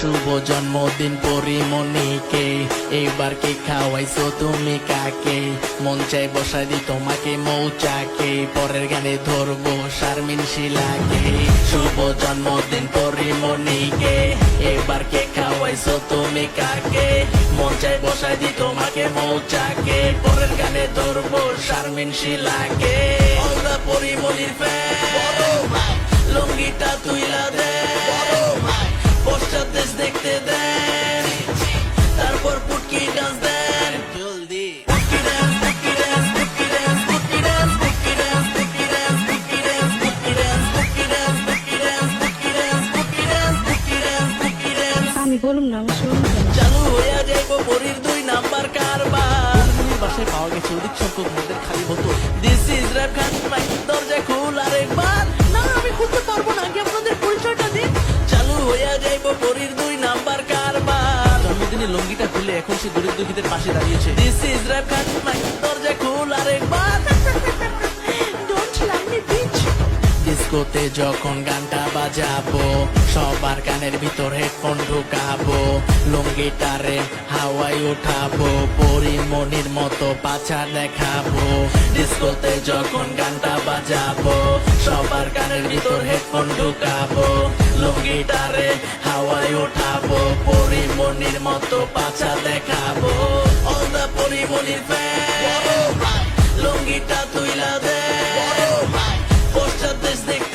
শুভ জন্মদিন পরিমণিকে, এবার কে খাওয়াইছো তুমি কাকে? মন চাই বসাই দি তোমাকে মৌচাকে, পরের গানে ধরবো শারমিন শিলাকে। শুভ জন্মদিন পরিমণিকে, এবার কে খাওয়াইছো তুমি কাকে? মন চাই বসাই দি তোমাকে মৌচাকে, পরের গানে ধরবো শারমিন শিলাকে। All the পরিমণির ফ্যান, লুঙ্গিটা তুইলা দেন, পোস্টার দেশ দেখতে দেন, তারপর পুটকি ডান্স দেন। জলদি পুটকি ডান্স, পুটকি ডান্স, পুটকি ডান্স, পুটকি ডান্স, পুটকি ডান্স, পুটকি ডান্স, পুটকি ডান্স, পুটকি ডান্স, পুটকি ডান্স, পুটকি ডান্স, পুটকি ডান্স, পুটকি ডান্স, পুটকি ডান্স, পুটকি ডান্স। আমি বলুম না আমার শুনুন চালু হইয়া যাইবো পরীর 2 নাম্বার কারবার। বাসায় পাওয়া গেছে অধিক সংখ্যক মদের খালি বোতল। This is rap Khan, mike দরজা খোল আরেকবার। না আমি খুলতে পারবো না, আগে আপনাদের পরিচয়টা দিন। চালু হইয়া যাইবো পরীর 2 নাম্বার কারবার। জন্মদিনে লুঙ্গিটা খুলে এখন সে গরিব দুঃখীদের পাশে দাঁড়িয়েছে। This is rap Khan, mike দরজা খোল আরেকবার। Don't love me bitch. ডিস্কোতে যখন গানটা বাজাবো, সবার কানের ভিতর হেডফোন ঢুকাবো, লুঙ্গিটারে হাওয়ায় উঠাবো, পরিমণির মতো পাছা দেখাবো। ডিস্কোতে যখন গানটা বাজাবো, সবার কানের ভিতর হেডফোন ঢুকাবো, লুঙ্গিটারে হাওয়ায় উঠাবো, পরিমণির মতো পাছা দেখাবো। All the পরিমণির ফ্যান, লুঙ্গিটা তুইলা দেন, পোস্টার দেশ দেখতে